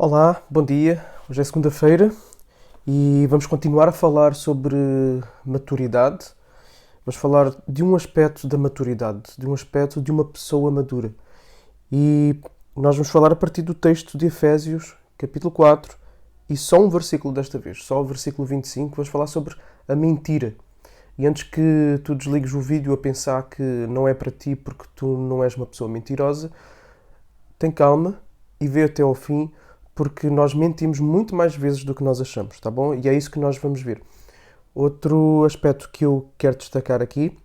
Olá, bom dia. Hoje é segunda-feira e vamos continuar a falar sobre maturidade. Vamos falar de um aspecto da maturidade, de um aspecto de uma pessoa madura. E nós vamos falar a partir do texto de Efésios, capítulo 4, e só um versículo desta vez, só o versículo 25, vamos falar sobre a mentira. E antes que tu desligues o vídeo a pensar que não é para ti porque tu não és uma pessoa mentirosa, tem calma e vê até ao fim, porque nós mentimos muito mais vezes do que nós achamos, tá bom? E é isso que nós vamos ver. Outro aspecto que eu quero destacar aqui,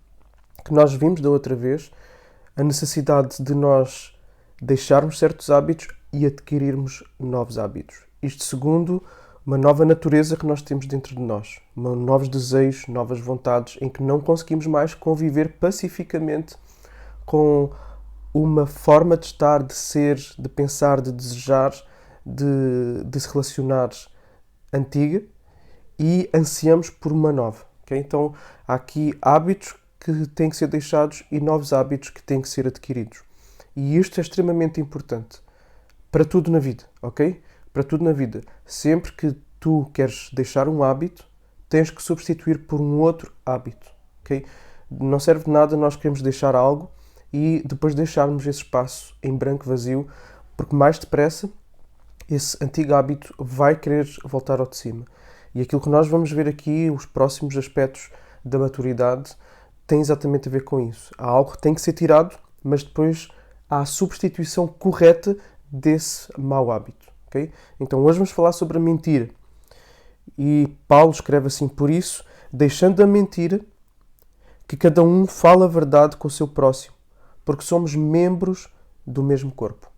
que nós vimos da outra vez, a necessidade de nós deixarmos certos hábitos e adquirirmos novos hábitos. Isto segundo uma nova natureza que nós temos dentro de nós, novos desejos, novas vontades, em que não conseguimos mais conviver pacificamente com uma forma de estar, de ser, de pensar, de desejar, de se relacionar antiga e ansiamos por uma nova. Okay? Então há aqui hábitos que têm que ser deixados e novos hábitos que têm que ser adquiridos. E isto é extremamente importante para tudo na vida, ok? Para tudo na vida. Sempre que tu queres deixar um hábito, tens que substituir por um outro hábito, ok? Não serve de nada nós queremos deixar algo e depois deixarmos esse espaço em branco vazio, porque mais depressa esse antigo hábito vai querer voltar ao de cima. E aquilo que nós vamos ver aqui, os próximos aspectos da maturidade, tem exatamente a ver com isso. Há algo que tem que ser tirado, mas depois há a substituição correta desse mau hábito. Okay? Então hoje vamos falar sobre a mentira. E Paulo escreve assim: por isso, deixando a mentira, que cada um fala a verdade com o seu próximo, porque somos membros do mesmo corpo.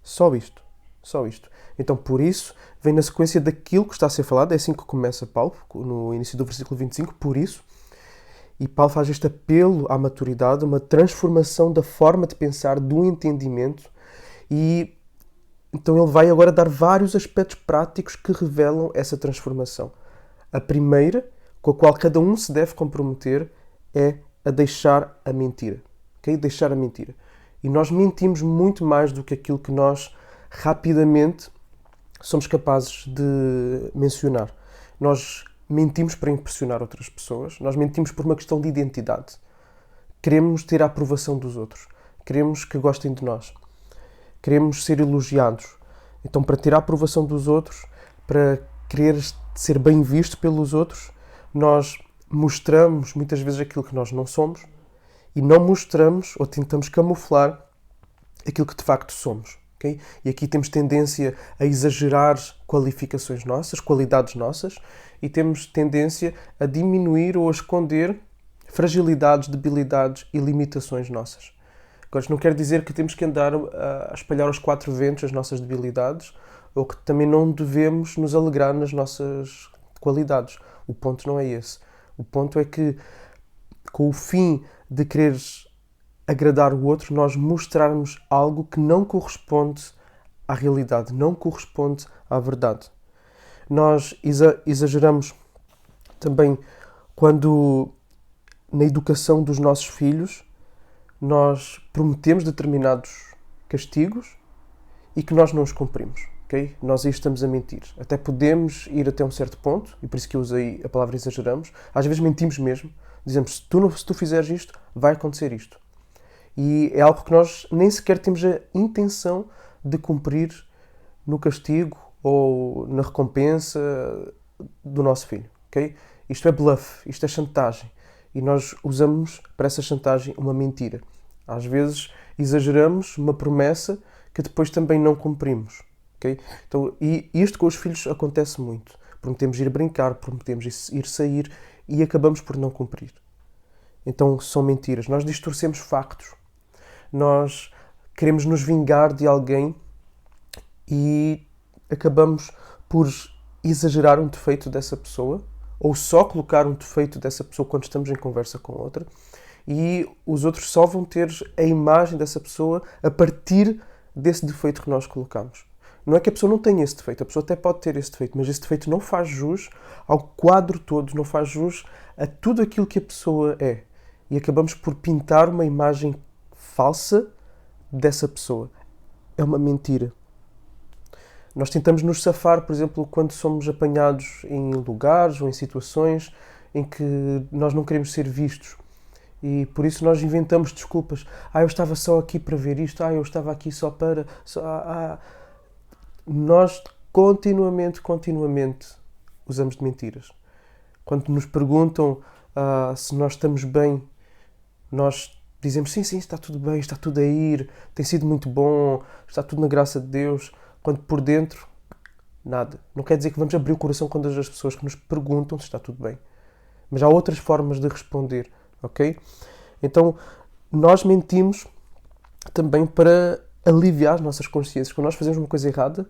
Só isto. Só isto. Então, por isso, vem na sequência daquilo que está a ser falado, é assim que começa Paulo, no início do versículo 25, por isso. E Paulo faz este apelo à maturidade, uma transformação da forma de pensar, do entendimento, e então ele vai agora dar vários aspectos práticos que revelam essa transformação. A primeira, com a qual cada um se deve comprometer, é a deixar a mentira. Okay? Deixar a mentira. E nós mentimos muito mais do que aquilo que nós rapidamente somos capazes de mencionar. Nós mentimos para impressionar outras pessoas, nós mentimos por uma questão de identidade. Queremos ter a aprovação dos outros, queremos que gostem de nós, queremos ser elogiados. Então, para ter a aprovação dos outros, para querer ser bem visto pelos outros, nós mostramos muitas vezes aquilo que nós não somos e não mostramos ou tentamos camuflar aquilo que de facto somos. Okay? E aqui temos tendência a exagerar qualificações nossas, qualidades nossas, e temos tendência a diminuir ou a esconder fragilidades, debilidades e limitações nossas. Agora, isto não quer dizer que temos que andar a espalhar aos quatro ventos as nossas debilidades, ou que também não devemos nos alegrar nas nossas qualidades. O ponto não é esse. O ponto é que, com o fim de quereres agradar o outro, nós mostrarmos algo que não corresponde à realidade, não corresponde à verdade. Nós exageramos também quando, na educação dos nossos filhos, nós prometemos determinados castigos e que nós não os cumprimos. Okay? Nós aí estamos a mentir. Até podemos ir até um certo ponto, e por isso que eu usei a palavra exageramos. Às vezes mentimos mesmo. Dizemos, se tu fizeres isto, vai acontecer isto. E é algo que nós nem sequer temos a intenção de cumprir no castigo ou na recompensa do nosso filho. Okay? Isto é bluff, isto é chantagem. E nós usamos para essa chantagem uma mentira. Às vezes exageramos uma promessa que depois também não cumprimos. Okay? Então, e isto com os filhos acontece muito. Prometemos ir brincar, prometemos ir sair e acabamos por não cumprir. Então são mentiras. Nós distorcemos factos. Nós queremos nos vingar de alguém e acabamos por exagerar um defeito dessa pessoa ou só colocar um defeito dessa pessoa quando estamos em conversa com outra e os outros só vão ter a imagem dessa pessoa a partir desse defeito que nós colocamos. Não é que a pessoa não tenha esse defeito, a pessoa até pode ter esse defeito, mas esse defeito não faz jus ao quadro todo, não faz jus a tudo aquilo que a pessoa é. E acabamos por pintar uma imagem falsa dessa pessoa. É uma mentira. Nós tentamos nos safar, por exemplo, quando somos apanhados em lugares ou em situações em que nós não queremos ser vistos. E por isso nós inventamos desculpas. Eu estava só aqui para ver isto. Eu estava aqui só para... Nós continuamente usamos de mentiras. Quando nos perguntam se nós estamos bem, nós dizemos sim, está tudo bem, está tudo a ir, tem sido muito bom, está tudo na graça de Deus, quando por dentro, nada. Não quer dizer que vamos abrir o coração quando as pessoas que nos perguntam se está tudo bem. Mas há outras formas de responder, ok? Então, nós mentimos também para aliviar as nossas consciências. Quando nós fazemos uma coisa errada,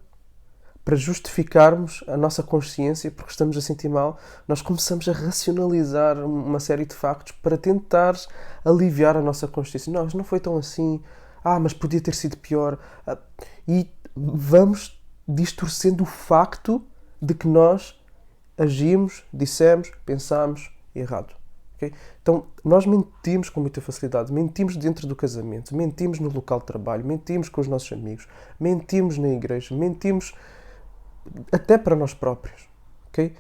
para justificarmos a nossa consciência porque estamos a sentir mal, nós começamos a racionalizar uma série de factos para tentar aliviar a nossa consciência. Não, isto não foi tão assim. Mas podia ter sido pior. E vamos distorcendo o facto de que nós agimos, dissemos, pensámos errado. Okay? Então, nós mentimos com muita facilidade. Mentimos dentro do casamento, mentimos no local de trabalho, mentimos com os nossos amigos, mentimos na igreja, mentimos até para nós próprios. Okay?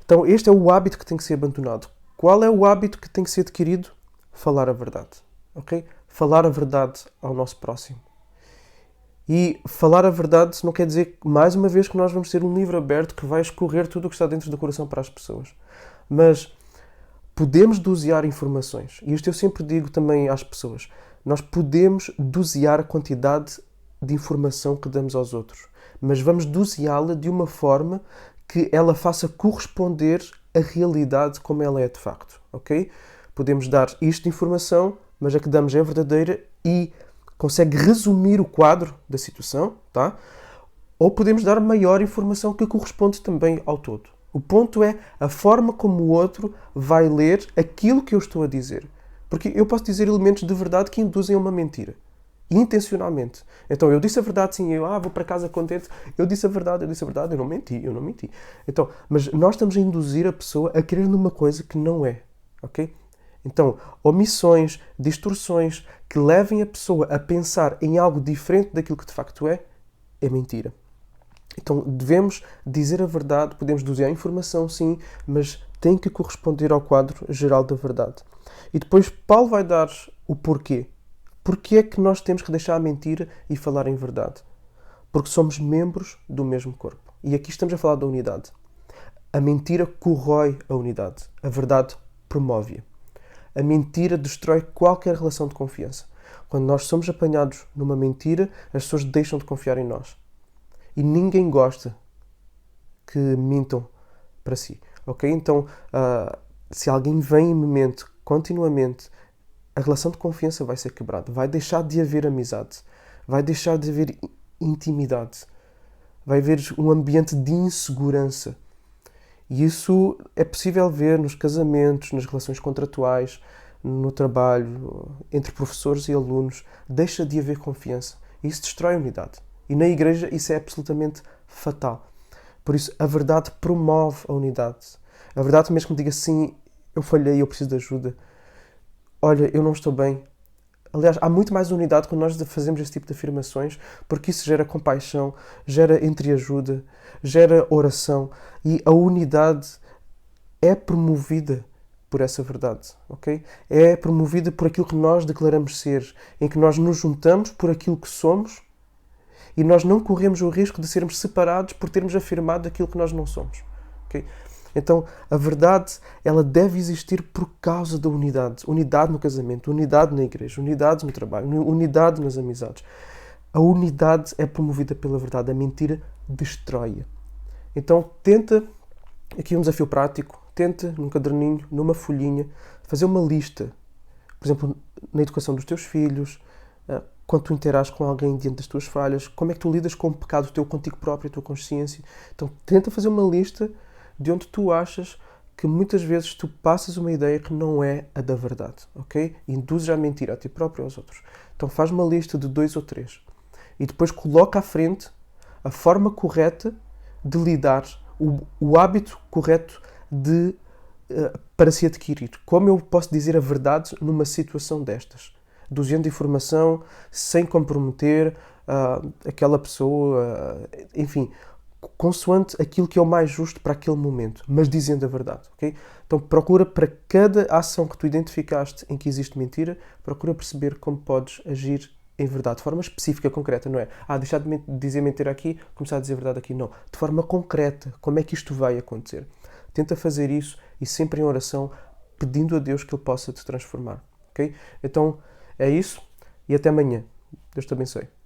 Então, este é o hábito que tem que ser abandonado. Qual é o hábito que tem que ser adquirido? Falar a verdade. Okay? Falar a verdade ao nosso próximo. E falar a verdade não quer dizer, mais uma vez, que nós vamos ter um livro aberto que vai escorrer tudo o que está dentro do coração para as pessoas. Mas podemos dosear informações. E isto eu sempre digo também às pessoas. Nós podemos dosear a quantidade de informação que damos aos outros. Mas vamos doseá-la de uma forma que ela faça corresponder a realidade como ela é de facto. Ok? Podemos dar isto de informação, mas a que damos é verdadeira e consegue resumir o quadro da situação, tá? Ou podemos dar maior informação que corresponde também ao todo. O ponto é a forma como o outro vai ler aquilo que eu estou a dizer. Porque eu posso dizer elementos de verdade que induzem a uma mentira. Intencionalmente. Então, eu disse a verdade, sim, vou para casa contente, eu disse a verdade, eu não menti. Então, mas nós estamos a induzir a pessoa a querer numa coisa que não é, ok? Então, omissões, distorções que levem a pessoa a pensar em algo diferente daquilo que de facto é mentira. Então, devemos dizer a verdade, podemos dosear a informação, sim, mas tem que corresponder ao quadro geral da verdade. E depois Paulo vai dar o porquê. Porquê é que nós temos que deixar a mentira e falar em verdade? Porque somos membros do mesmo corpo. E aqui estamos a falar da unidade. A mentira corrói a unidade. A verdade promove-a. A mentira destrói qualquer relação de confiança. Quando nós somos apanhados numa mentira, as pessoas deixam de confiar em nós. E ninguém gosta que mintam para si. Ok? Então, se alguém vem e me mente continuamente, a relação de confiança vai ser quebrada. Vai deixar de haver amizade. Vai deixar de haver intimidade. Vai haver um ambiente de insegurança. E isso é possível ver nos casamentos, nas relações contratuais, no trabalho, entre professores e alunos. Deixa de haver confiança. E isso destrói a unidade. E na igreja isso é absolutamente fatal. Por isso, a verdade promove a unidade. A verdade mesmo que me diga assim, eu falhei, eu preciso de ajuda. Olha, eu não estou bem. Aliás, há muito mais unidade quando nós fazemos esse tipo de afirmações, porque isso gera compaixão, gera entreajuda, gera oração. E a unidade é promovida por essa verdade, ok? É promovida por aquilo que nós declaramos ser, em que nós nos juntamos por aquilo que somos e nós não corremos o risco de sermos separados por termos afirmado aquilo que nós não somos, ok? Então, a verdade, ela deve existir por causa da unidade. Unidade no casamento, unidade na igreja, unidade no trabalho, unidade nas amizades. A unidade é promovida pela verdade. A mentira destrói-a. Então, tenta, aqui um desafio prático, tenta num caderninho, numa folhinha, fazer uma lista. Por exemplo, na educação dos teus filhos, quando tu interages com alguém diante das tuas falhas, como é que tu lidas com o pecado teu contigo próprio, a tua consciência. Então, tenta fazer uma lista de onde tu achas que muitas vezes tu passas uma ideia que não é a da verdade, ok? Induzes a mentira a ti próprio e aos outros. Então faz uma lista de 2 ou 3 e depois coloca à frente a forma correta de lidar, o hábito correto para se adquirir. Como eu posso dizer a verdade numa situação destas? Doseando informação, sem comprometer aquela pessoa, enfim, consoante aquilo que é o mais justo para aquele momento, mas dizendo a verdade, ok? Então procura para cada ação que tu identificaste em que existe mentira, procura perceber como podes agir em verdade, de forma específica, concreta, não é? Deixar de dizer mentira aqui, começar a dizer verdade aqui, não. De forma concreta, como é que isto vai acontecer? Tenta fazer isso e sempre em oração, pedindo a Deus que Ele possa te transformar, ok? Então, é isso e até amanhã. Deus te abençoe.